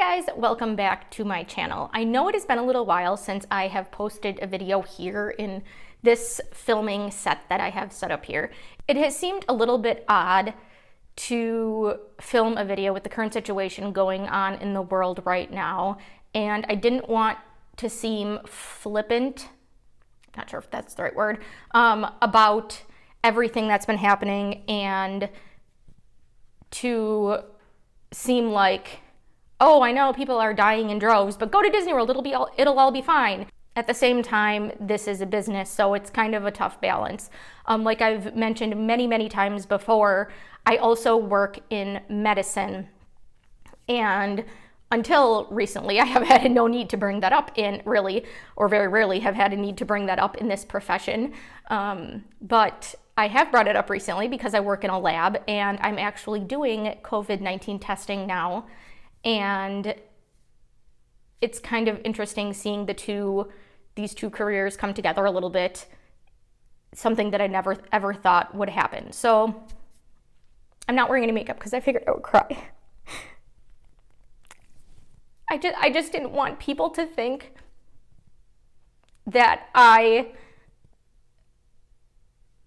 Hi guys, welcome back to my channel. I know it has been a little while since I have posted a video here in this filming set that I have set up here. It has seemed a little bit odd to film a video with the current situation going on in the world right now, and I didn't want to seem flippant, not sure if that's the right word, about everything that's been happening and to seem like, oh, I know people are dying in droves, but go to Disney World, it'll all be fine. At the same time, this is a business, so it's kind of a tough balance. Like I've mentioned many times before, I also work in medicine, and until recently, I have had no need to bring that up in really, or very rarely have had a need to bring that up in this profession. But I have brought it up recently because I work in a lab and I'm actually doing COVID-19 testing now. And it's kind of interesting seeing these two careers come together a little bit, something that I never ever thought would happen. So I'm not wearing any makeup because I figured I would cry. I just didn't want people to think that I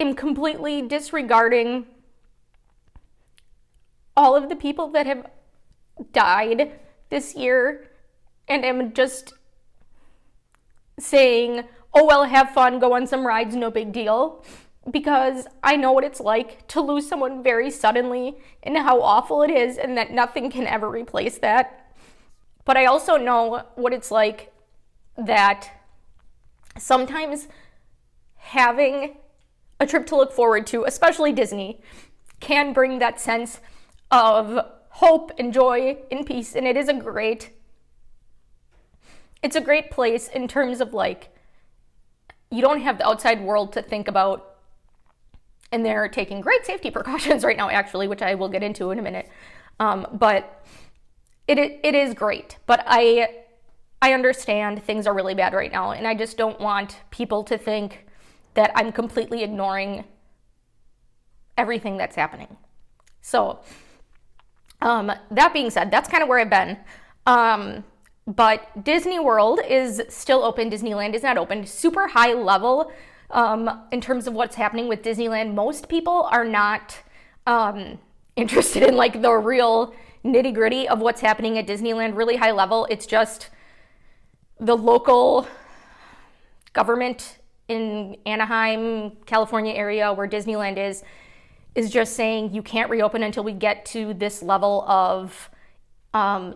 am completely disregarding all of the people that have died this year and am just saying, oh well, have fun, go on some rides, no big deal, because I know what it's like to lose someone very suddenly and how awful it is and that nothing can ever replace that. But I also know what it's like that sometimes having a trip to look forward to, especially Disney, can bring that sense of hope and joy and peace. And it's a great place in terms of, like, you don't have the outside world to think about, and they're taking great safety precautions right now, actually, which I will get into in a minute. But it is great, but I understand things are really bad right now, and I just don't want people to think that I'm completely ignoring everything that's happening. So that being said, that's kind of where I've been. But Disney World is still open. Disneyland is not open. Super high level in terms of what's happening with Disneyland. Most people are not interested in, like, the real nitty gritty of what's happening at Disneyland. Really high level. It's just the local government in Anaheim, California area where Disneyland is just saying you can't reopen until we get to this level of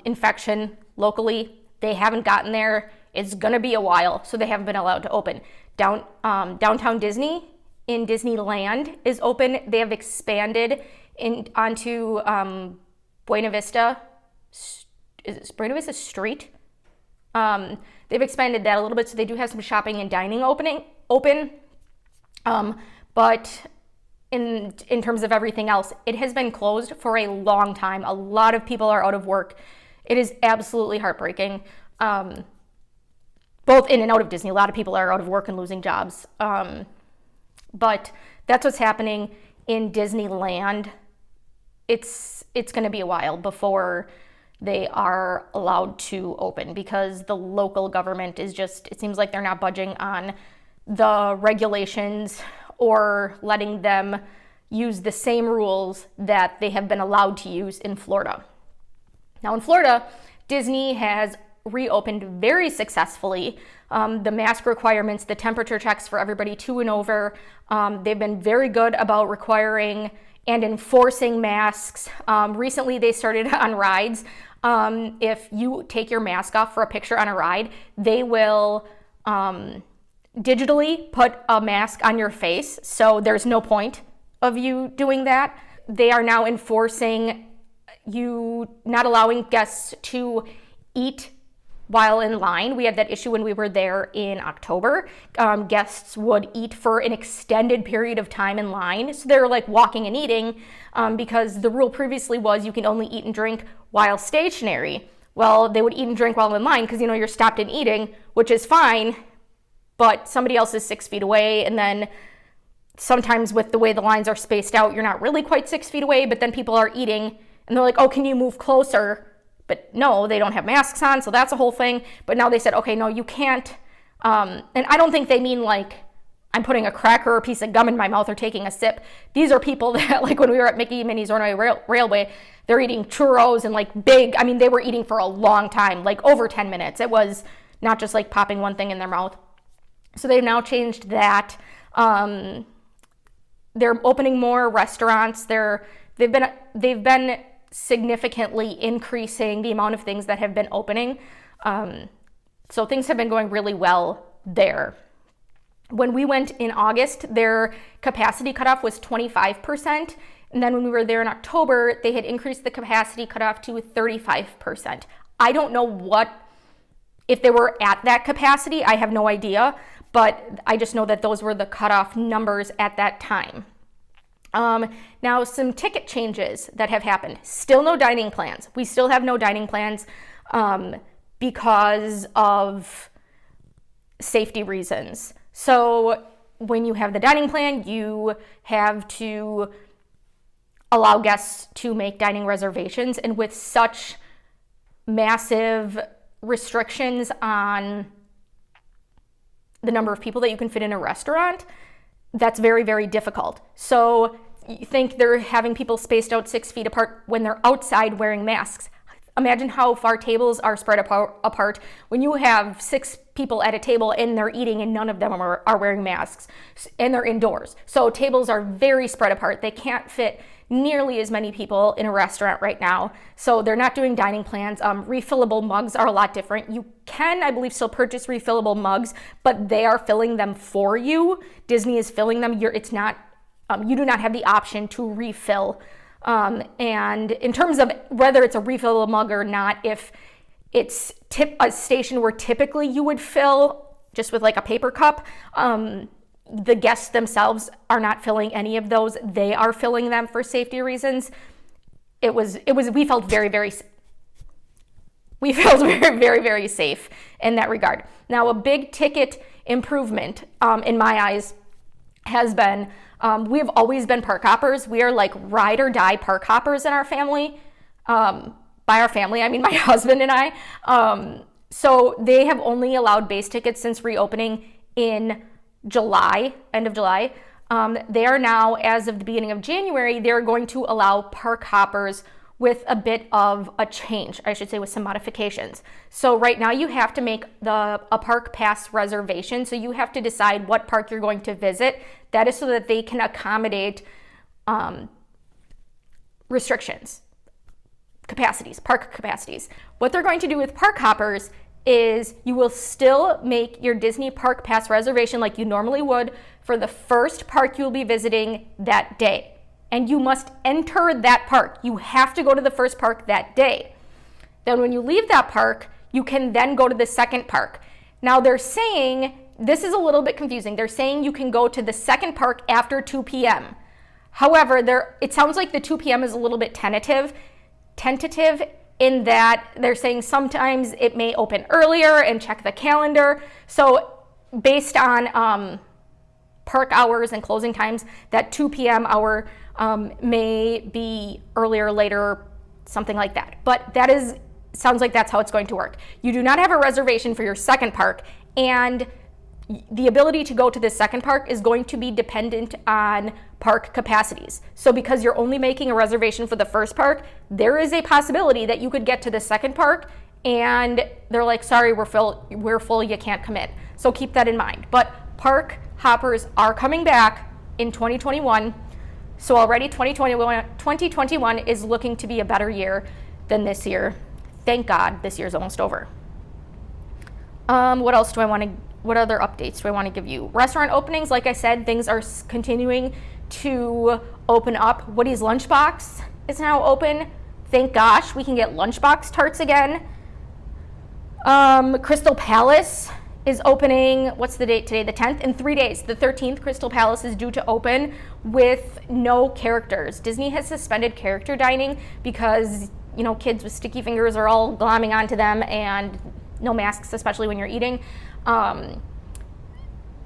infection locally. They haven't gotten there. It's gonna be a while, so they haven't been allowed to open. Downtown Disney in Disneyland is open. They have expanded onto Buena Vista. Is it Buena Vista Street? They've expanded that a little bit, so they do have some shopping and dining open. But in terms of everything else, it has been closed for a long time. A lot of people are out of work. It is absolutely heartbreaking. Both in and out of Disney, a lot of people are out of work and losing jobs. But that's what's happening in Disneyland. It's going to be a while before they are allowed to open because the local government is just, it seems like they're not budging on the regulations or letting them use the same rules that they have been allowed to use in Florida. Now in Florida, Disney has reopened very successfully. The mask requirements, the temperature checks for everybody 2 and over, they've been very good about requiring and enforcing masks. Recently they started on rides. If you take your mask off for a picture on a ride, they will digitally put a mask on your face, so there's no point of you doing that. They are now enforcing you not allowing guests to eat while in line. We had that issue when we were there in October. Guests would eat for an extended period of time in line. So they're like walking and eating because the rule previously was you can only eat and drink while stationary. Well, they would eat and drink while in line because, you're stopped and eating, which is fine, but somebody else is 6 feet away. And then sometimes with the way the lines are spaced out, you're not really quite 6 feet away, but then people are eating and they're like, oh, can you move closer? but no, they don't have masks on, so that's a whole thing. But now they said, okay, no, you can't. And I don't think they mean like I'm putting a cracker or a piece of gum in my mouth or taking a sip. These are people that, like when we were at Mickey Minnie's Illinois Railway, they're eating churros and like big, I mean, they were eating for a long time, like over 10 minutes. It was not just like popping one thing in their mouth. So they've now changed that. They're opening more restaurants. They've been significantly increasing the amount of things that have been opening. So things have been going really well there. When we went in August, their capacity cutoff was 25%. And then when we were there in October, they had increased the capacity cutoff to 35%. I don't know if they were at that capacity. I have no idea, but I just know that those were the cutoff numbers at that time. Now, some ticket changes that have happened. Still no dining plans. We still have no dining plans because of safety reasons. So when you have the dining plan, you have to allow guests to make dining reservations. And with such massive restrictions on the number of people that you can fit in a restaurant, that's very, very difficult. So you think they're having people spaced out 6 feet apart when they're outside wearing masks. Imagine how far tables are spread apart when you have 6 people at a table and they're eating and none of them are wearing masks and they're indoors. So tables are very spread apart. They can't fit nearly as many people in a restaurant right now. So they're not doing dining plans. Refillable mugs are a lot different. You can, I believe, still purchase refillable mugs, but they are filling them for you. Disney is filling them. It's not. You do not have the option to refill. And in terms of whether it's a refillable mug or not, if it's a station where typically you would fill just with like a paper cup, the guests themselves are not filling any of those. They are filling them for safety reasons. We felt very, very safe in that regard. Now, a big ticket improvement in my eyes has been, we have always been park hoppers. We are like ride or die park hoppers in our family. By our family, I mean my husband and I. So they have only allowed base tickets since reopening in July, end of July. They are now, as of the beginning of January, they're going to allow park hoppers with a bit of a change, I should say, with some modifications. So right now you have to make a park pass reservation. So you have to decide what park you're going to visit. That is so that they can accommodate restrictions, capacities, park capacities. What they're going to do with park hoppers is you will still make your Disney Park Pass reservation like you normally would for the first park you'll be visiting that day. And you must enter that park. You have to go to the first park that day. Then when you leave that park, you can then go to the second park. Now they're saying, this is a little bit confusing. They're saying you can go to the second park after 2 p.m. However, it sounds like the 2 p.m. is a little bit tentative in that they're saying sometimes it may open earlier and check the calendar. So based on park hours and closing times, that 2 p.m. hour may be earlier, later, something like that. But sounds like that's how it's going to work. You do not have a reservation for your second park, and the ability to go to the second park is going to be dependent on park capacities. So because you're only making a reservation for the first park, there is a possibility that you could get to the second park and they're like, sorry, we're full, you can't come in. So keep that in mind. But park hoppers are coming back in 2021. So already 2021 is looking to be a better year than this year. Thank God this year's almost over. What other updates do I want to give you? Restaurant openings, like I said, things are continuing to open up. Woody's Lunchbox is now open. Thank gosh, we can get Lunchbox tarts again. Crystal Palace is opening, what's the date today? The 10th? In 3 days. The 13th, Crystal Palace is due to open with no characters. Disney has suspended character dining because, kids with sticky fingers are all glomming onto them, and no masks, especially when you're eating.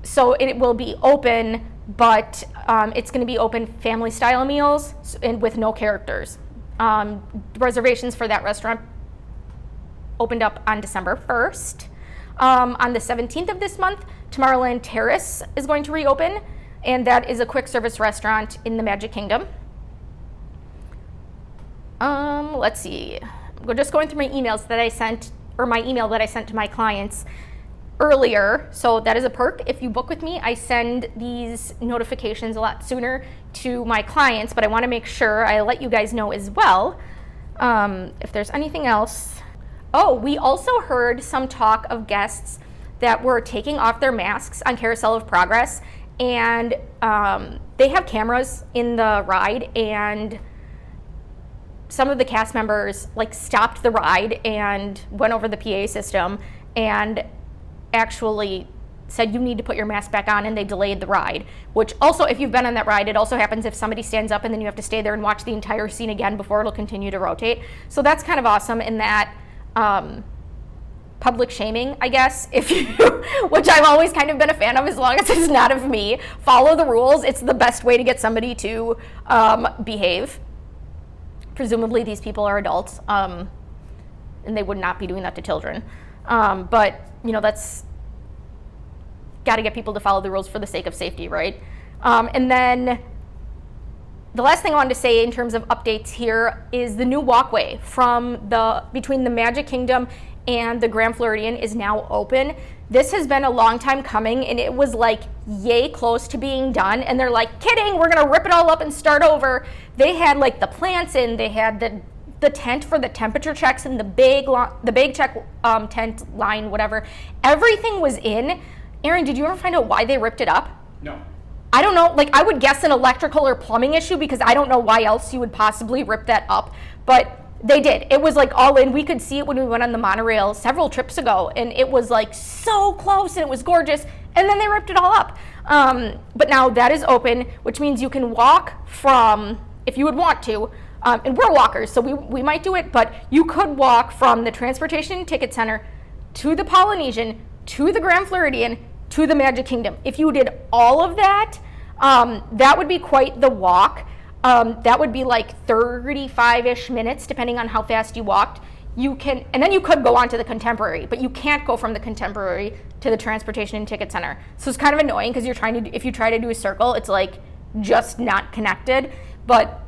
So it will be open, but it's going to be open family style meals and with no characters. Reservations for that restaurant opened up on December 1st. On the 17th of this month, Tomorrowland Terrace is going to reopen, and that is a quick service restaurant in the Magic Kingdom. Let's see. We're just going through my emails that I sent, or my email that I sent to my clients earlier. So that is a perk. If you book with me, I send these notifications a lot sooner to my clients, but I want to make sure I let you guys know as well. If there's anything else. Oh, we also heard some talk of guests that were taking off their masks on Carousel of Progress, and they have cameras in the ride, and some of the cast members like stopped the ride and went over the PA system and actually said you need to put your mask back on, and they delayed the ride. Which also, if you've been on that ride, it also happens if somebody stands up and then you have to stay there and watch the entire scene again before it'll continue to rotate. So that's kind of awesome in that public shaming, I guess, if you, which I've always kind of been a fan of, as long as it's not of me. Follow the rules. It's the best way to get somebody to behave. Presumably these people are adults, and they would not be doing that to children. But, you know, that's got to get people to follow the rules for the sake of safety, right? And then the last thing I wanted to say in terms of updates here is the new walkway between the Magic Kingdom and the Grand Floridian is now open. This has been a long time coming, and it was like yay close to being done, and they're like, kidding, we're gonna rip it all up and start over. They had like the plants in, they had the tent for the temperature checks and the big check tent line, whatever. Everything was in. Aaron, did you ever find out why they ripped it up? No. I don't know, like I would guess an electrical or plumbing issue, because I don't know why else you would possibly rip that up, but they did. It was like all in. We could see it when we went on the monorail several trips ago, and it was like so close and it was gorgeous, and then they ripped it all up. But now that is open, which means you can walk from, if you would want to, and we're walkers, so we might do it, but you could walk from the Transportation and Ticket Center to the Polynesian, to the Grand Floridian, to the Magic Kingdom. If you did all of that, that would be quite the walk. That would be like 35-ish minutes, depending on how fast you walked. And then you could go on to the Contemporary, but you can't go from the Contemporary to the Transportation and Ticket Center. So it's kind of annoying, because if you try to do a circle, it's like just not connected, but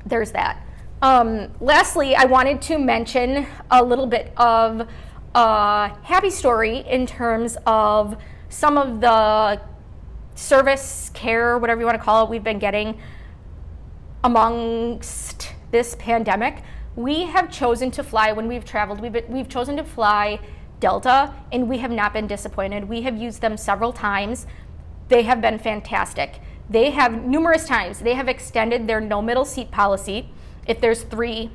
there's that. Lastly, I wanted to mention a little bit of a happy story in terms of some of the service care, whatever you want to call it, we've been getting amongst this pandemic. We have chosen to fly, when we've traveled, we've chosen to fly Delta, and we have not been disappointed. We have used them several times. They have been fantastic. They have numerous times, they have extended their no middle seat policy. If there's three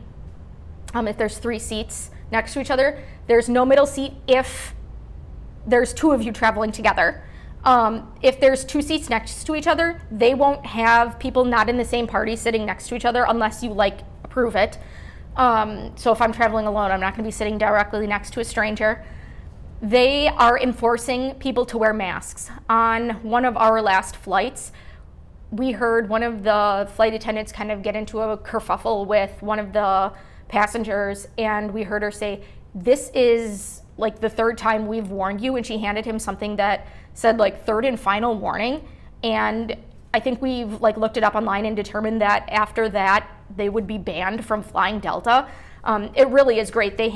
seats next to each other, there's no middle seat if there's two of you traveling together. If there's two seats next to each other, they won't have people not in the same party sitting next to each other unless you approve it. So if I'm traveling alone, I'm not going to be sitting directly next to a stranger. They are enforcing people to wear masks. On one of our last flights, we heard one of the flight attendants kind of get into a kerfuffle with one of the passengers, and we heard her say, "This is like the third time we've warned you," and she handed him something that said like third and final warning. And I think we've looked it up online and determined that after that they would be banned from flying Delta. It really is great. They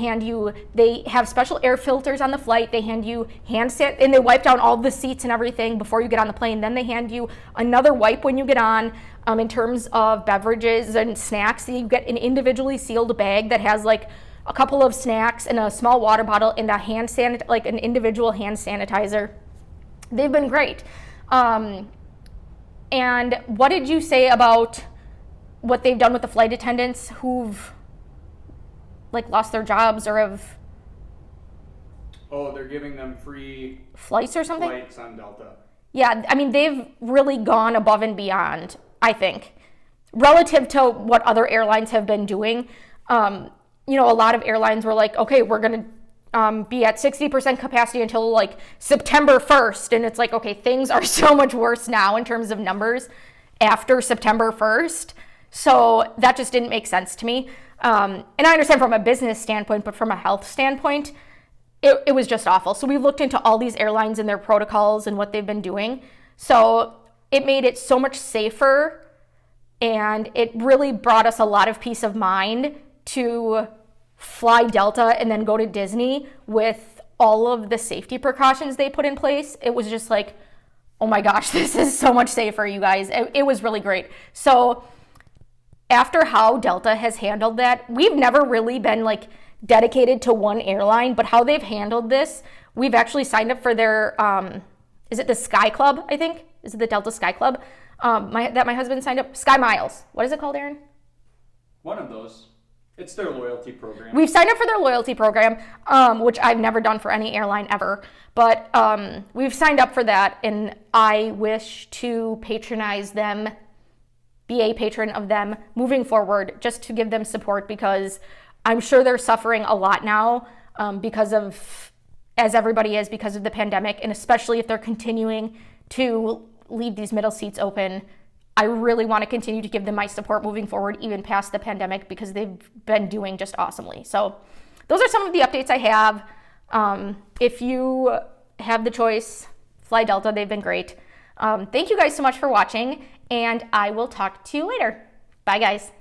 have special air filters on the flight. They hand you hand sanitizer, and they wipe down all the seats and everything before you get on the plane. Then they hand you another wipe when you get on. In terms of beverages and snacks, you get an individually sealed bag that has a couple of snacks and a small water bottle and an individual hand sanitizer. They've been great. And what did you say about what they've done with the flight attendants who've lost their jobs or have... Oh, they're giving them free flights or something? Flights on Delta. Yeah, I mean, they've really gone above and beyond, I think, relative to what other airlines have been doing. A lot of airlines were like, okay, we're going to be at 60% capacity until September 1st. And it's okay, things are so much worse now in terms of numbers after September 1st. So that just didn't make sense to me. And I understand from a business standpoint, but from a health standpoint, it was just awful. So we looked into all these airlines and their protocols and what they've been doing. So it made it so much safer, and it really brought us a lot of peace of mind to fly Delta and then go to Disney with all of the safety precautions they put in place. It was just like, oh my gosh, this is so much safer, you guys. It was really great. So after how Delta has handled that, we've never really been like dedicated to one airline, but how they've handled this, we've actually signed up for their, is it the Sky Club, I think? Is it the Delta Sky Club? That my husband signed up, Sky Miles. What is it called, Aaron? One of those. It's their loyalty program. We've signed up for their loyalty program, which I've never done for any airline ever. But we've signed up for that, and I wish to patronize them, be a patron of them moving forward, just to give them support, because I'm sure they're suffering a lot now because of, as everybody is, because of the pandemic, and especially if they're continuing to leave these middle seats open. I really want to continue to give them my support moving forward, even past the pandemic, because they've been doing just awesomely. So those are some of the updates I have. If you have the choice, fly Delta. They've been great. Thank you guys so much for watching, and I will talk to you later. Bye, guys.